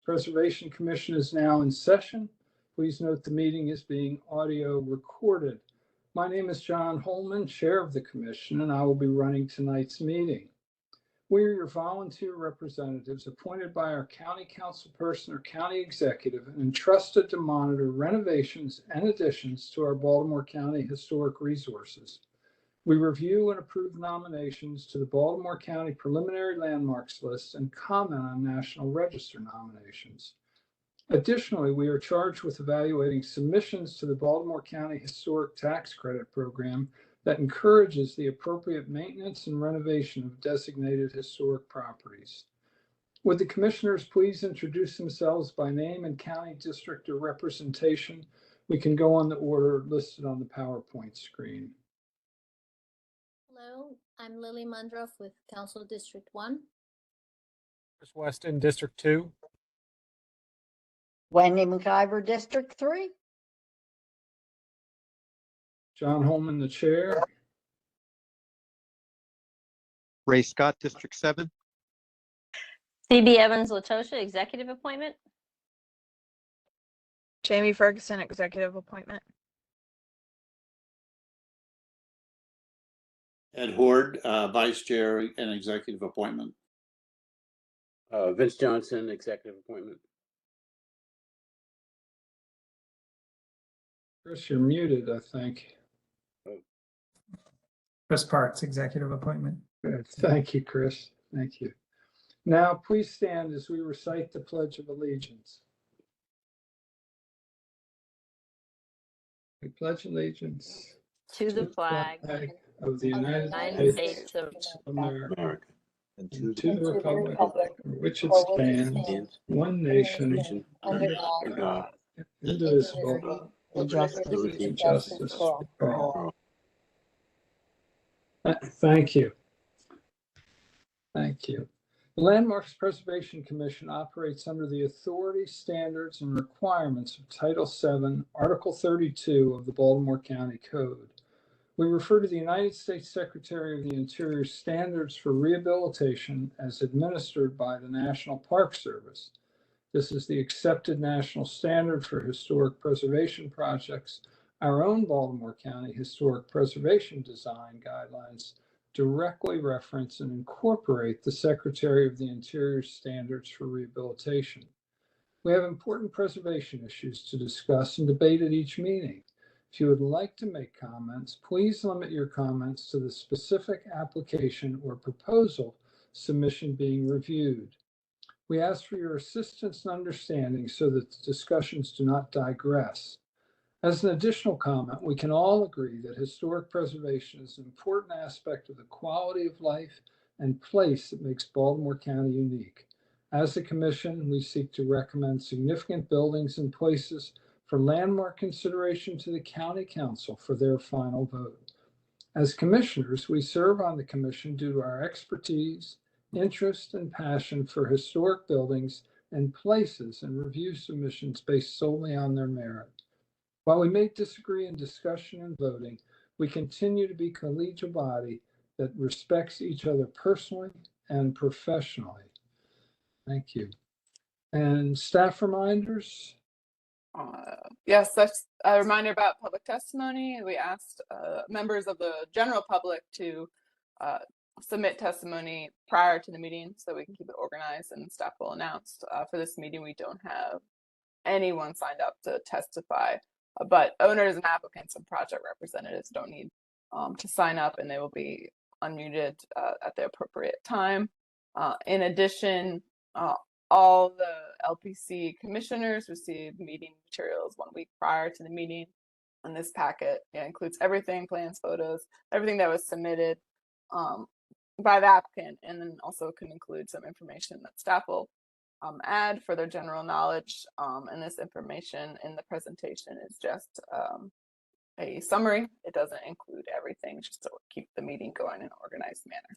Preservation Commission is now in session. Please note the meeting is being audio recorded. My name is John Holman, Chair of the Commission, and I will be running tonight's meeting. We are your volunteer representatives appointed by our county councilperson or county executive and entrusted to monitor renovations and additions to our Baltimore County historic resources. We review and approve nominations to the Baltimore County Preliminary Landmarks List and comment on National Register nominations. Additionally, we are charged with evaluating submissions to the Baltimore County Historic Tax Credit Program that encourages the appropriate maintenance and renovation of designated historic properties. Would the commissioners please introduce themselves by name and county district or representation? We can go on the order listed on the PowerPoint screen. Hello, I'm Lily Mundruff with Council District 1. Chris Weston, District 2. Wendy McIver, District 3. John Holman, the chair. Ray Scott, District 7. CB Evans Latosha, executive appointment. Jamie Ferguson, executive appointment. Ed Horde, Vice Chair and Executive Appointment. Vince Johnson, Executive Appointment. Chris, you're muted, I think. Chris Parks, Executive Appointment. Good. Thank you, Chris. Thank you. Now, please stand as we recite the Pledge of Allegiance. We pledge allegiance To the flag of the United States of America and to the republic for which it stands, one nation, under God, indivisible, with liberty and justice for all. Thank you. Thank you. The Landmarks Preservation Commission operates under the authority, standards, and requirements of Title VII, Article 32 of the Baltimore County Code. We refer to the United States Secretary of the Interior standards for rehabilitation as administered by the National Park Service. This is the accepted national standard for historic preservation projects. Our own Baltimore County Historic Preservation Design Guidelines directly reference and incorporate the Secretary of the Interior standards for rehabilitation. We have important preservation issues to discuss and debate at each meeting. If you would like to make comments, please limit your comments to the specific application or proposal submission being reviewed. We ask for your assistance and understanding so that the discussions do not digress. As an additional comment, we can all agree that historic preservation is an important aspect of the quality of life and place that makes Baltimore County unique. As a commission, we seek to recommend significant buildings and places for landmark consideration to the County Council for their final vote. As commissioners, we serve on the commission due to our expertise, interest, and passion for historic buildings and places and review submissions based solely on their merit. While we may disagree in discussion and voting, we continue to be a collegial body that respects each other personally and professionally. Thank you. And staff reminders? Yes, that's a reminder about public testimony. We asked members of the general public to submit testimony prior to the meeting so we can keep it organized, and staff will announce for this meeting we don't have anyone signed up to testify. But owners and applicants and project representatives don't need to sign up, and they will be unmuted at the appropriate time. In addition, all the LPC commissioners receive meeting materials 1 week prior to the meeting. And this packet includes everything, plans, photos, everything that was submitted by the applicant, and then also can include some information that staff will add for their general knowledge. And this information in the presentation is just a summary. It doesn't include everything, just to keep the meeting going in an organized manner.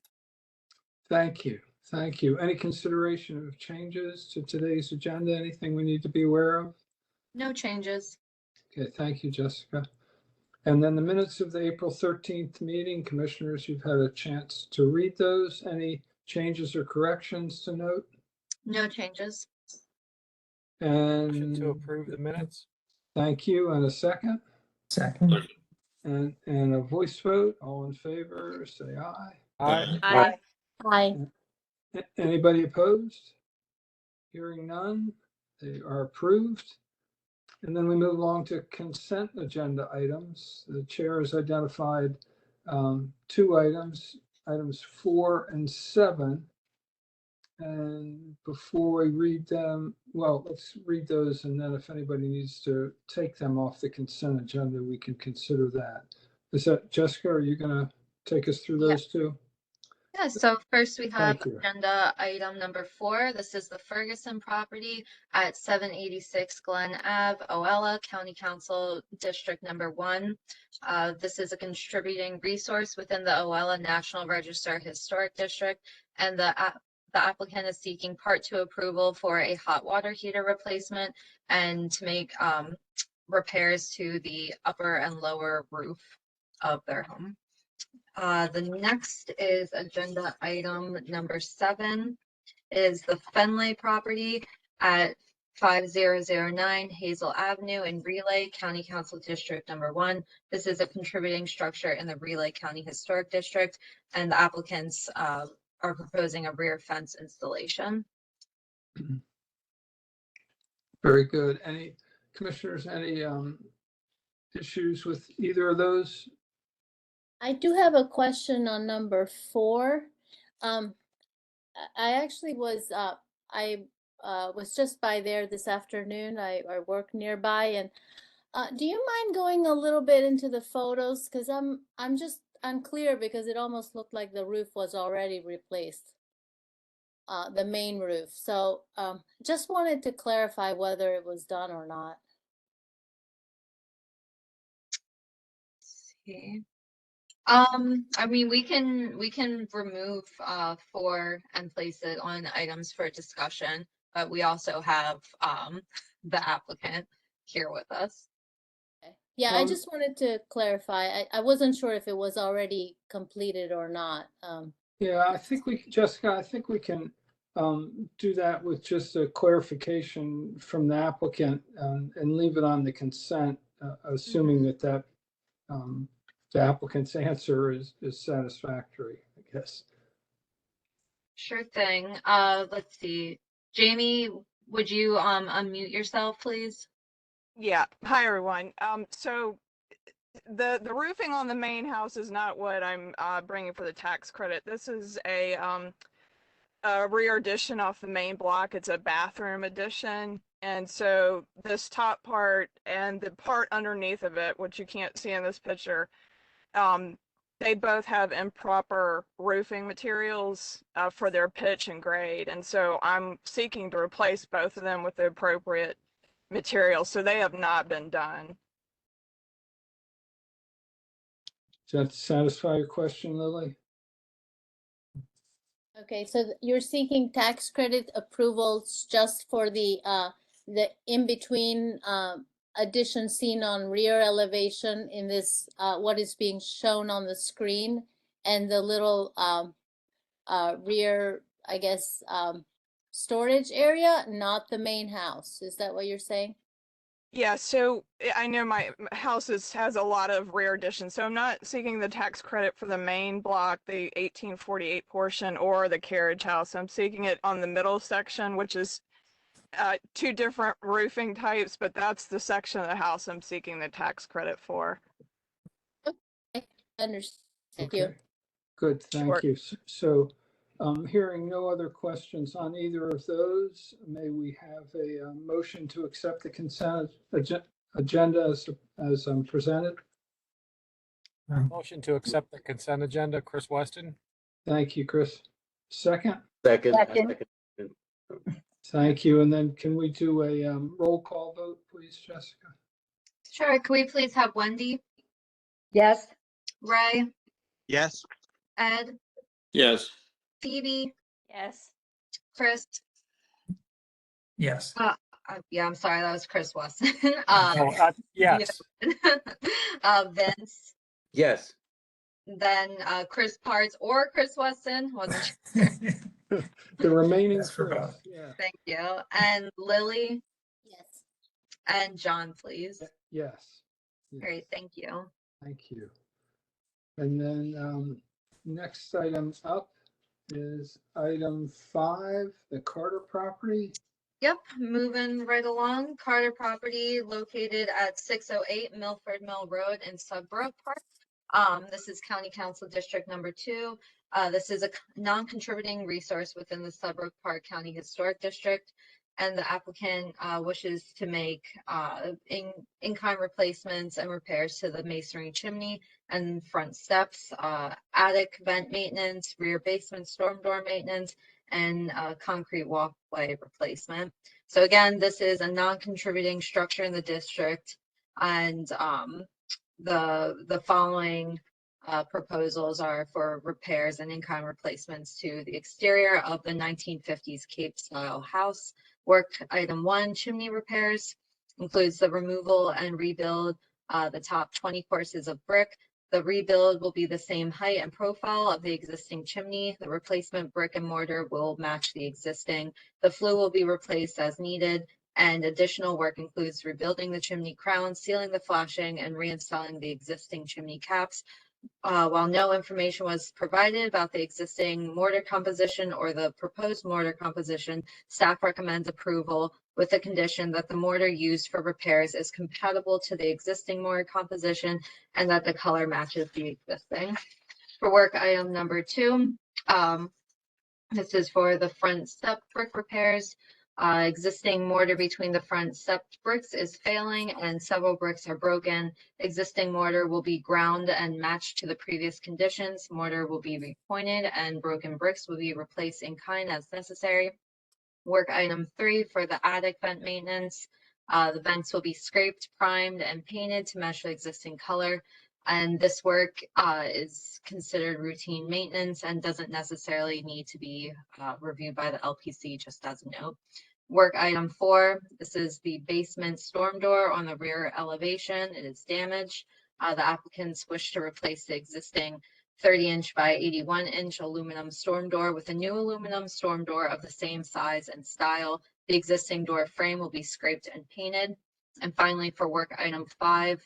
Thank you. Thank you. Any consideration of changes to today's agenda? Anything we need to be aware of? No changes. Okay, thank you, Jessica. And then the minutes of the April 13th meeting, commissioners, you've had a chance to read those. Any changes or corrections to note? No changes. Motion to And approve the minutes. thank you. And a second? Second. And a voice vote. All in favor, say aye. Aye. Aye. Aye. Anybody opposed? Hearing none, they are approved. And then we move along to consent agenda items. The chair has identified two items, items 4 and 7. And before we read them, well, let's read those, and then if anybody needs to take them off the consent agenda, we can consider that. Is that, Jessica, are you going to take us through those two? Yeah, so first we have Thank you. agenda item number 4. This is the Ferguson property at 786 Glen Ave, Oella, County Council District Number 1. This is a contributing resource within the Oella National Register Historic District, and the applicant is seeking Part 2 approval for a hot water heater replacement and to make repairs to the upper and lower roof of their home. The next is agenda item number 7 is the Fenley property at 5009 Hazel Avenue in Relay, County Council District Number 1. This is a contributing structure in the Relay County Historic District, and the applicants are proposing a rear fence installation. Very good. Any commissioners, any issues with either of those? I do have a question on number 4. I actually was was just by there this afternoon. I work nearby, and do you mind going a little bit into the photos? Because I'm just unclear, because it almost looked like the roof was already replaced, the main roof. So just wanted to clarify whether it was done or not. Let's see. I mean, we can remove 4 and place it on items for discussion, but we also have the applicant here with us. Okay. Yeah, I just wanted to clarify. I wasn't sure if it was already completed or not. Yeah, I think Jessica, I think we can do that with just a clarification from the applicant and leave it on the consent, assuming that the applicant's answer is satisfactory, I guess. Sure thing. Let's see. Jamie, would you unmute yourself, please? Yeah. Hi, everyone. So the roofing on the main house is not what I'm bringing for the tax credit. This is a rear addition off the main block. It's a bathroom addition. And so this top part and the part underneath of it, which you can't see in this picture, they both have improper roofing materials for their pitch and grade. And so I'm seeking to replace both of them with the appropriate materials. So they have not been done. Does that satisfy your question, Lily? Okay, so you're seeking tax credit approvals just for the in-between addition seen on rear elevation in this, what is being shown on the screen, and the little rear, I guess, storage area, not the main house. Is that what you're saying? Yeah, so I know my house has a lot of rear additions, so I'm not seeking the tax credit for the main block, the 1848 portion, or the carriage house. I'm seeking it on the middle section, which is 2 different roofing types, but that's the section of the house I'm seeking the tax credit for. Okay, understood. Thank you. Good, thank Sure. you. So hearing no other questions on either of those, may we have a motion to accept the consent agenda as presented? Motion to accept the consent agenda. Chris Weston. Thank you, Chris. Second? Second. Second. Thank you. And then can we do a roll call vote, please, Jessica? Sure. Can we please have Wendy, Yes. Ray, Yes. Ed, Yes. Phoebe, Yes. Chris? Yes. Yeah, I'm sorry, that was Chris Weston. Yes. Vince, Yes. then Chris Parts or Chris Weston, wasn't sure. The remaining Yes, for Chris, both. yeah. Thank you. And Lily, And John, please. Yes. Yes. Great, thank you. Thank you. And then next item up is item 5, the Carter property. Yep, moving right along. Carter property located at 608 Milford Mill Road in Sudbrook Park. This is County Council District number 2. This is a non-contributing resource within the Sudbrook Park County Historic District. And the applicant wishes to make in-kind replacements and repairs to the masonry chimney and front steps, attic vent maintenance, rear basement storm door maintenance, and concrete walkway replacement. So again, this is a non-contributing structure in the district, and the following proposals are for repairs and in-kind replacements to the exterior of the 1950s Cape style house. Work item 1, chimney repairs, includes the removal and rebuild the top 20 courses of brick. The rebuild will be the same height and profile of the existing chimney. The replacement brick and mortar will match the existing. The flue will be replaced as needed, and additional work includes rebuilding the chimney crown, sealing the flashing, and reinstalling the existing chimney caps. While no information was provided about the existing mortar composition or the proposed mortar composition, staff recommends approval with the condition that the mortar used for repairs is compatible to the existing mortar composition and that the color matches the existing. For work item number 2, this is for the front step brick repairs. Existing mortar between the front step bricks is failing and several bricks are broken. Existing mortar will be ground and matched to the previous conditions. Mortar will be repointed and broken bricks will be replaced in kind as necessary. Work item 3 for the attic vent maintenance. The vents will be scraped, primed, and painted to match the existing color. And this work is considered routine maintenance and doesn't necessarily need to be reviewed by the LPC, just as a note. Work item 4, this is the basement storm door on the rear elevation. It is damaged. The applicants wish to replace the existing 30-inch by 81-inch aluminum storm door with a new aluminum storm door of the same size and style. The existing door frame will be scraped and painted. And finally, for work item 5,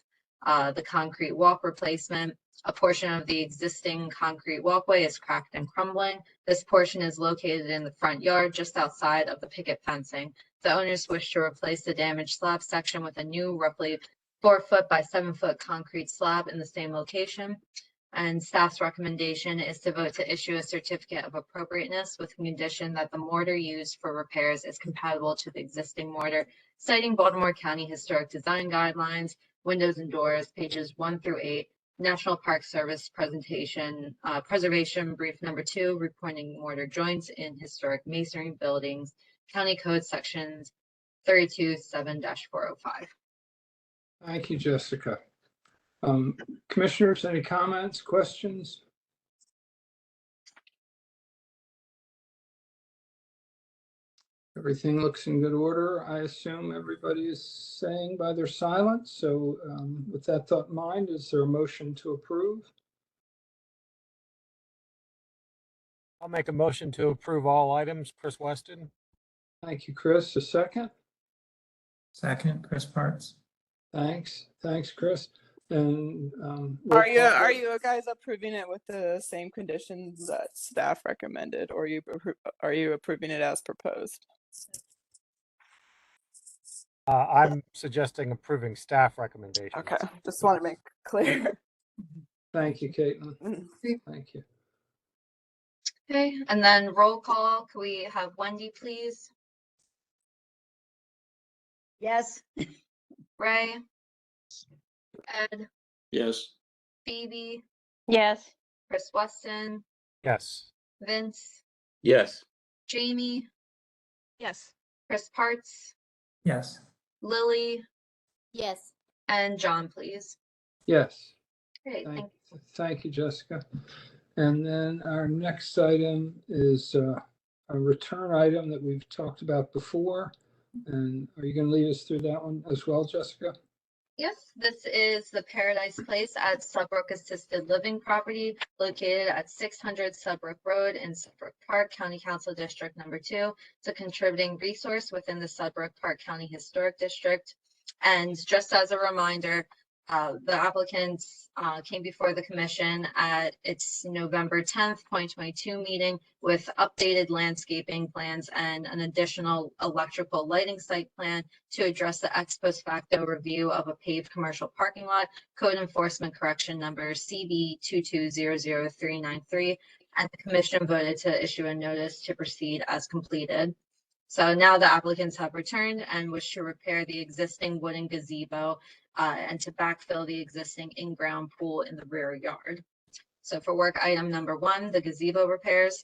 the concrete walk replacement. A portion of the existing concrete walkway is cracked and crumbling. This portion is located in the front yard just outside of the picket fencing. The owners wish to replace the damaged slab section with a new roughly 4-foot by 7-foot concrete slab in the same location. And staff's recommendation is to vote to issue a certificate of appropriateness with the condition that the mortar used for repairs is compatible to the existing mortar, citing Baltimore County Historic Design Guidelines, Windows and Doors, pages 1 through 8, National Park Service presentation, preservation brief number 2, repointing mortar joints in historic masonry buildings, County Code sections 32-7-405. Thank you, Jessica. Commissioners, any comments, questions? Everything looks in good order. I assume everybody is saying by their silence. So with that thought in mind, is there a motion to approve? I'll make a motion to approve all items. Chris Weston. Thank you, Chris. A second? Second, Chris Parts. Thanks. Thanks, Chris. And Are you guys approving it with the same conditions that staff recommended, or are you approving it as proposed? I'm suggesting approving staff recommendations. Okay, just want to make clear. Thank you, Caitlin. Thank you. Okay, and then roll call. Can we have Wendy, please? Yes. Ray? Ed? Yes. Phoebe? Yes. Chris Weston? Yes. Vince? Yes. Jamie? Yes. Chris Parts? Yes. Lily? Yes. And John, please. Yes. Great, Thank you, Jessica. And then our next item is a return item that we've talked about before. And are you going to lead us through that one as well, Jessica? Yes, this is the Paradise Place at Sudbrook Assisted Living property located at 600 Sudbrook Road in Sudbrook Park, County Council District number 2. It's a contributing resource within the Sudbrook Park County Historic District. And just as a reminder, the applicants came before the commission at its November 10th, 2022 meeting with updated landscaping plans and an additional electrical lighting site plan to address the ex post facto review of a paved commercial parking lot, code enforcement correction number CB 2200393, and the commission voted to issue a notice to proceed as completed. So now the applicants have returned and wish to repair the existing wooden gazebo and to backfill the existing in-ground pool in the rear yard. So for work item number 1, the gazebo repairs.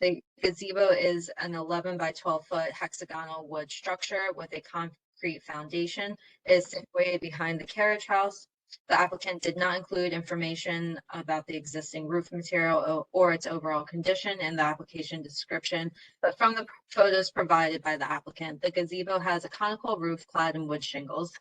The gazebo is an 11 by 12 foot hexagonal wood structure with a concrete foundation. It is situated behind the carriage house. The applicant did not include information about the existing roof material or its overall condition in the application description, but from the photos provided by the applicant, the gazebo has a conical roof clad in wood shingles.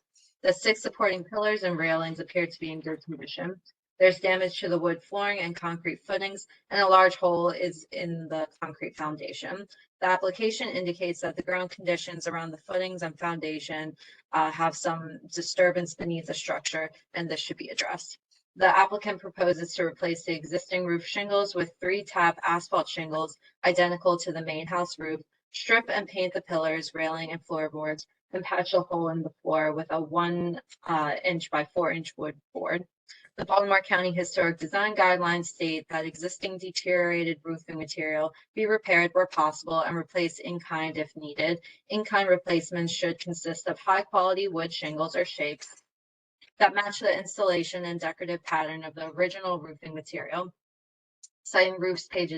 The 6 supporting pillars and railings appear to be in good condition. There's damage to the wood flooring and concrete footings, and a large hole is in the concrete foundation. The application indicates that the ground conditions around the footings and foundation have some disturbance beneath the structure, and this should be addressed. The applicant proposes to replace the existing roof shingles with 3-tap asphalt shingles identical to the main house roof, strip and paint the pillars, railing, and floorboards, and patch a hole in the floor with a 1 inch by 4 inch wood board. The Baltimore County Historic Design Guidelines state that existing deteriorated roofing material be repaired where possible and replaced in kind if needed. In-kind replacements should consist of high-quality wood shingles or shakes that match the installation and decorative pattern of the original roofing material. Citing roofs, page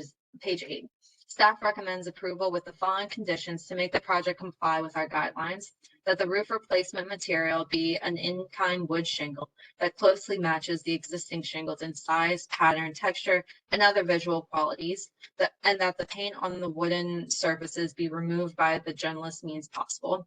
8. Staff recommends approval with the following conditions to make the project comply with our guidelines: that the roof replacement material be an in-kind wood shingle that closely matches the existing shingles in size, pattern, texture, and other visual qualities, and that the paint on the wooden surfaces be removed by the gentlest means possible.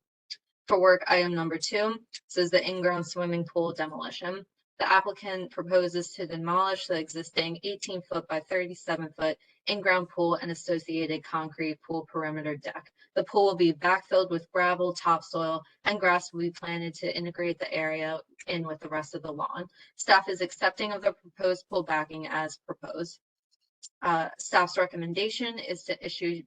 For work item number 2, this is the in-ground swimming pool demolition. The applicant proposes to demolish the existing 18-foot by 37-foot in-ground pool and associated concrete pool perimeter deck. The pool will be backfilled with gravel, topsoil, and grass will be planted to integrate the area in with the rest of the lawn. Staff is accepting of the proposed pool backing as proposed. Staff's recommendation is to issue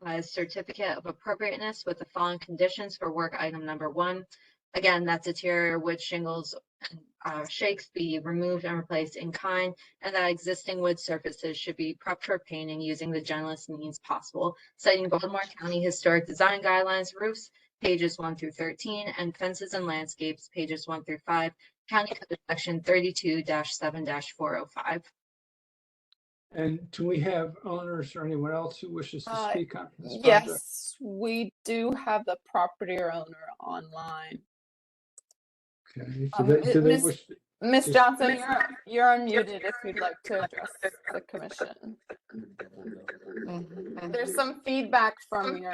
a certificate of appropriateness with the following conditions for work item number 1. Again, that deteriorated wood shingles and shakes be removed and replaced in kind, and that existing wood surfaces should be prepped for painting using the gentlest means possible. Citing Baltimore County Historic Design Guidelines, roofs, pages 1 through 13, and fences and landscapes, pages 1 through 5, County Code Section 32-7-405. And do we have owners or anyone else who wishes to speak on this project? Yes, we do have the property owner online. Okay. Do they wish? Ms. Johnson, you're unmuted if you'd like to address the commission. There's some feedback from your.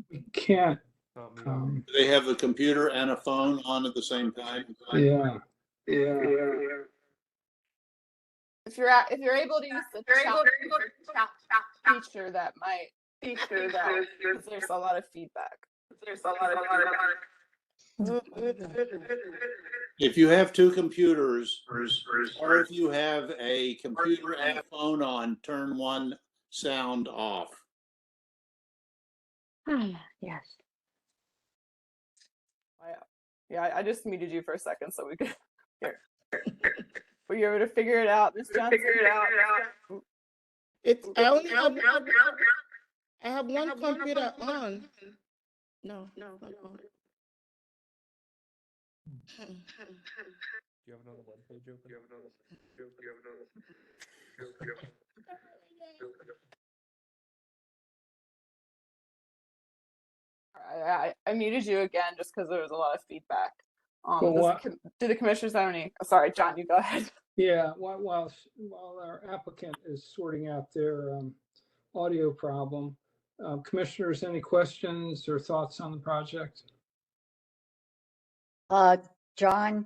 We can't. Do they have a computer and a phone on at the same time? Yeah. If you're able to use the chat feature, that might because there's a lot of feedback. If you have 2 computers, or if you have a computer and a phone on, turn one sound off. Yes. Yeah, I just muted you for a second so we could hear. Were you able to figure it out, Ms. Johnson? It's I have one computer on. No. Do you have another web page open? I muted you again just because there was a lot of feedback. Well, Do the commissioners have any? Oh, sorry, John, you go ahead. Yeah, while our applicant is sorting out their audio problem, commissioners, any questions or thoughts on the project? John,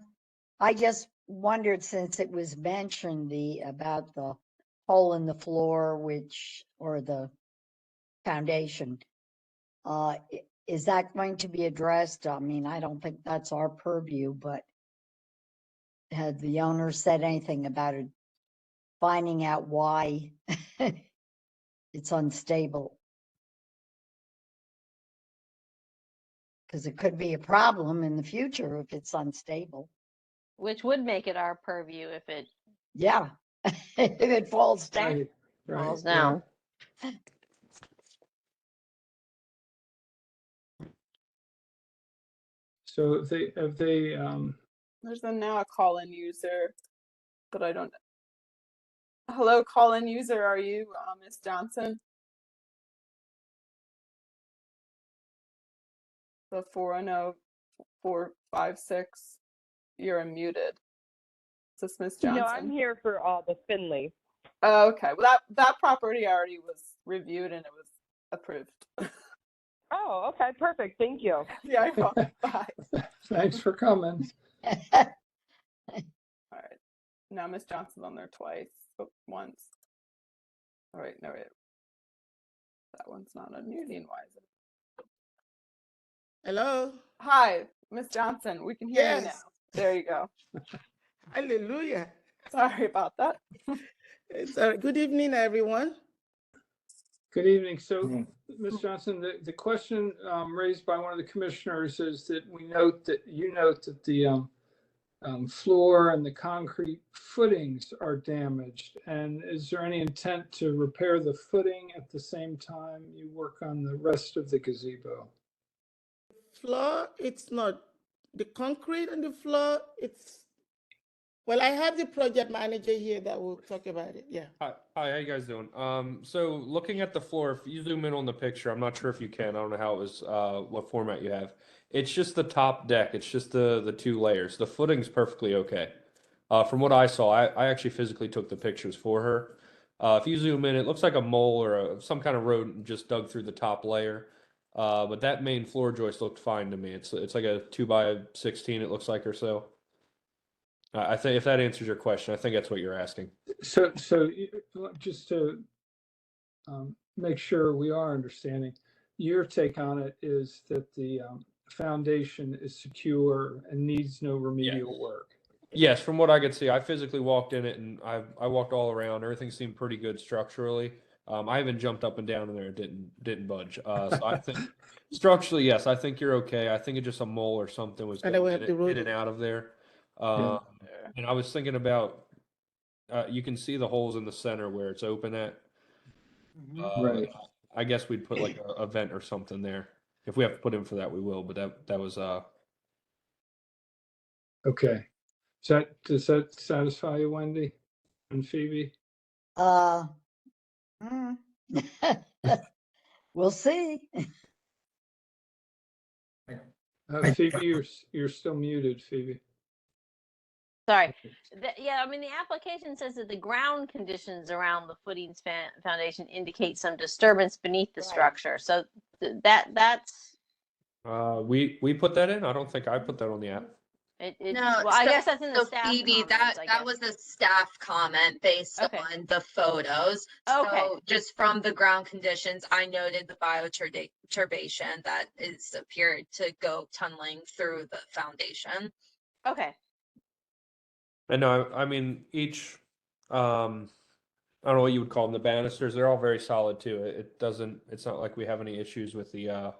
I just wondered, since it was mentioned about the hole in the floor, or the foundation. Is that going to be addressed? I mean, I don't think that's our purview, but had the owner said anything about it, finding out why it's unstable? Because it could be a problem in the future if it's unstable. Which would make it our purview if it Yeah, if it falls down. Right, falls right, down. So have they, There's now a call-in user, but I don't. Hello, call-in user. Are you Ms. Johnson? The 410-456. You're unmuted. Is this Ms. Johnson? No, I'm here for the Finley. Oh, okay. Well, that property already was reviewed and it was approved. Oh, okay, perfect. Thank you. Yeah, I know. Bye. thanks for coming. All right. Now Ms. Johnson's on there twice. Oh, once. All right, no, wait. That one's not unmuting. Why is it? Hello. Hi, Ms. Johnson. We can hear you now. Yes. There you go. Hallelujah. Sorry about that. It's good evening, everyone. Good evening. So, Ms. Johnson, the question raised by one of the commissioners is that you note that the floor and the concrete footings are damaged. And is there any intent to repair the footing at the same time you work on the rest of the gazebo? Floor, it's not the concrete on the floor. Well, I have the project manager here that will talk about it. Yeah. Hi, how you guys doing? So looking at the floor, if you zoom in on the picture, I'm not sure if you can. I don't know how it was, what format you have. It's just the top deck. It's just the two layers. The footing's perfectly okay. From what I saw, I actually physically took the pictures for her. If you zoom in, it looks like a mole or some kind of rodent just dug through the top layer. But that main floor joist looked fine to me. It's like a 2x16, it looks like, or so. I think if that answers your question, I think that's what you're asking. So just to make sure we are understanding, your take on it is that the foundation is secure and needs no remedial work. Yes, from what I could see, I physically walked in it and I walked all around. Everything seemed pretty good structurally. I even jumped up and down in there. It didn't budge. So I think structurally, yes, I think you're okay. I think it's just a mole or something was going in and out of there. And I was thinking about, you can see the holes in the center where it's open at. Right. I guess we'd put like a vent or something there. If we have to put in for that, we will. But that was Okay. Does that satisfy you, Wendy and Phoebe? We'll see. Phoebe, you're still muted, Phoebe. Sorry. Yeah, I mean, the application says that the ground conditions around the footings foundation indicate some disturbance beneath the structure. So that's. We put that in. I don't think I put that on the app. No, well, I guess that's in the staff Phoebe, comments, that was a staff comment based on the photos. Okay. So just from the ground conditions, I noted the bioturbation that is appeared to go tunneling through the foundation. Okay. And no, I mean each, I don't know what you would call them, the banisters. They're all very solid too. It's not like we have any issues with the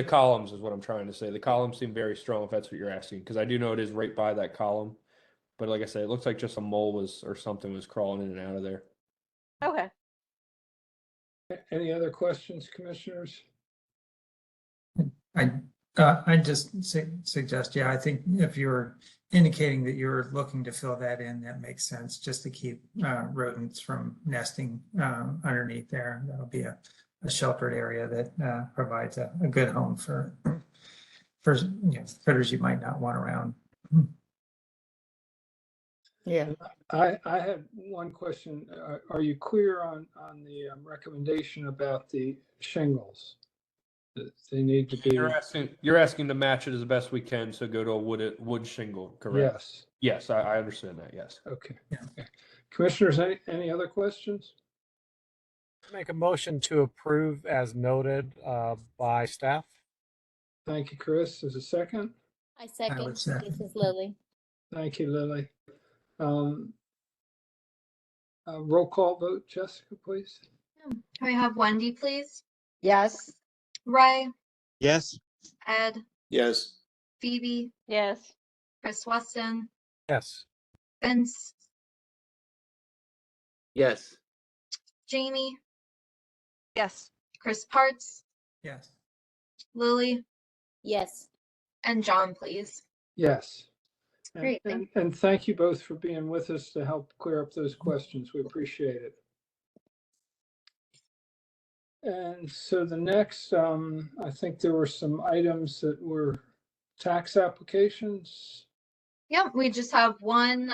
columns is what I'm trying to say. The columns seem very strong if that's what you're asking, because I do know it is right by that column. But like I said, it looks like just a mole or something was crawling in and out of there. Okay. Any other questions, commissioners? I just suggest, I think if you're indicating that you're looking to fill that in, that makes sense, just to keep rodents from nesting underneath there. That'll be a sheltered area that provides a good home for critters you might not want around. Yeah. I had one question. Are you clear on the recommendation about the shingles? That they need to be. You're asking to match it as best we can, so go to a wood shingle, correct? Yes. Yes, I understand that. Yes. Okay. Commissioners, any other questions? Make a motion to approve as noted by staff. Thank you, Chris. Is a second? I would second. second. This is Lily. Thank you, Lily. Roll call vote, Jessica, please. Can we have Wendy, please? Yes, Ray, Yes. Ed, Yes. Phoebe, Yes. Chris Weston, Yes. Vince, Yes. Jamie, Yes. Chris Parts, Yes. Lily, Yes. and John, please. Yes. And- Great, thank And thank you both for being with us to help clear up those questions. We appreciate it. And so the next, I think there were some items that were tax applications. Yep, we just have one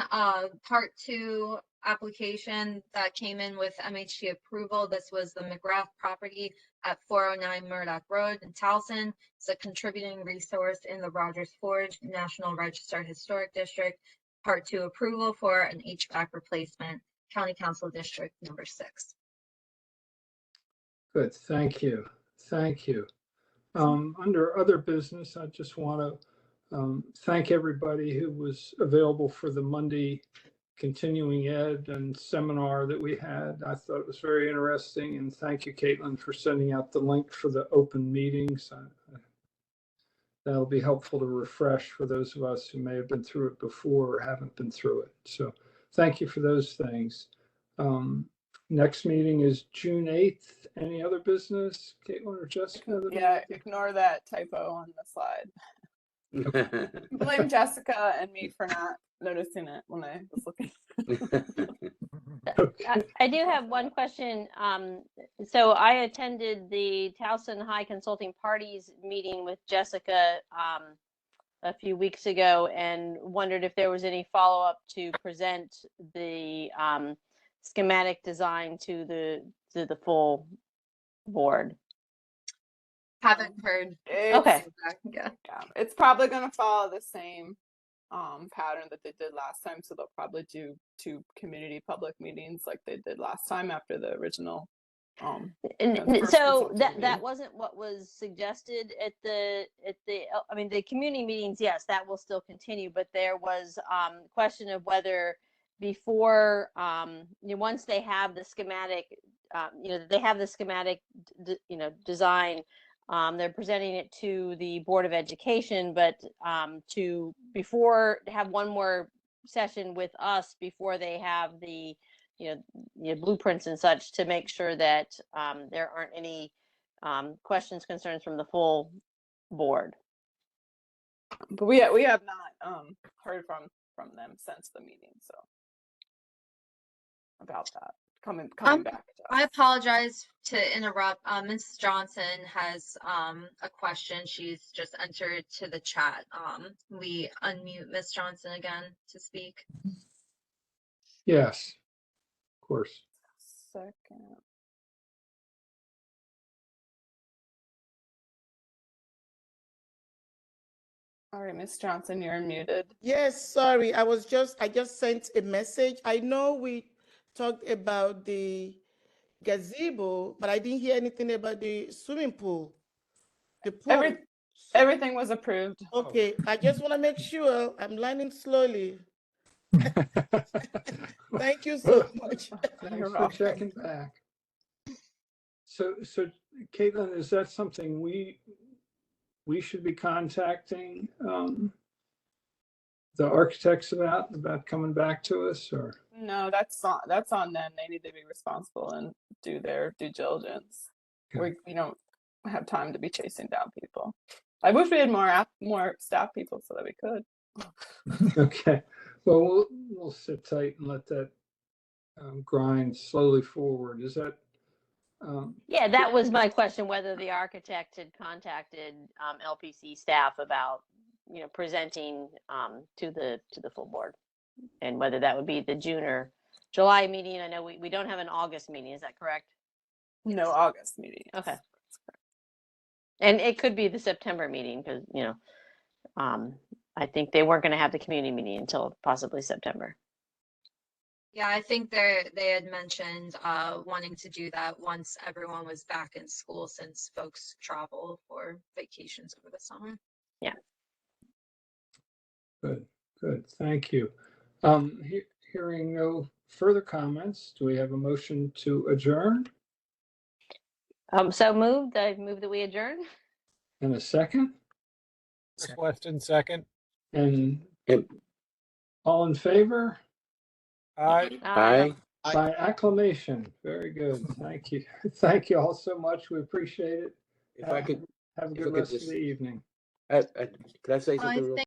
part 2 application that came in with MHT approval. This was the McGrath property at 409 Murdoch Road in Towson. It's a contributing resource in the Rogers Forge National Register Historic District. Part 2 approval for an HVAC replacement, County Council District number 6. Good, thank you. Thank you. Under other business, I just want to thank everybody who was available for the Monday continuing ed and seminar that we had. I thought it was very interesting, and thank you, Caitlin, for sending out the link for the open meetings. That'll be helpful to refresh for those of us who may have been through it before or haven't been through it. So thank you for those things. Next meeting is June 8th. Any other business, Caitlin or Jessica? Yeah, ignore that typo on the slide. Blame Jessica and me for not noticing it when I was looking. I do have one question. So I attended the Towson High Consulting Parties meeting with Jessica a few weeks ago and wondered if there was any follow-up to present the schematic design to the full board. Haven't heard. Okay. Yeah. Yeah, it's probably gonna follow the same pattern that they did last time. So they'll probably do 2 community public meetings like they did last time after the original. And first so consulting that meeting. wasn't what was suggested at the I mean the community meetings, yes, that will still continue, but there was question of whether before once they have the schematic they have the schematic design, they're presenting it to the Board of Education, but to have one more session with us before they have the blueprints and such to make sure that there aren't any questions, concerns from the full board. But we have not heard from them since the meeting, so about that coming back to us. I apologize to interrupt. Ms. Johnson has a question. She's just entered to the chat. We unmute Ms. Johnson again to speak. Yes, of course. Second. All right, Ms. Johnson, you're muted. Yes, sorry. I just sent a message. I know we talked about the gazebo, but I didn't hear anything about the swimming pool. The pool. Everything was approved. Okay, I just want to make sure I'm learning slowly. Thank you so much. Thanks for checking back. So Caitlin, is that something we should be contacting the architects about coming back to us, or? No, that's on them. They need to be responsible and do their due diligence. Okay. We don't have time to be chasing down people. I wish we had more staff people so that we could. Okay, well, we'll sit tight and let that grind slowly forward. Is that? Yeah, that was my question, whether the architect had contacted LPC staff about presenting to the full board, and whether that would be the June or July meeting. I know we don't have an August meeting. Is that correct? No August meeting. Okay. And it could be the September meeting because I think they weren't going to have the community meeting until possibly September. Yeah, I think they had mentioned wanting to do that once everyone was back in school since folks travel for vacations over the summer. Yeah. Good, thank you. Hearing no further comments, do we have a motion to adjourn So moved. I move that we adjourn. and a second? Chris Weston, second. And Yep. all in favor? Aye. Aye. By acclamation. Very good. Thank you. Thank you all so much. We appreciate it. If I could, Have a if I good could rest of just- the evening. could I say I something real think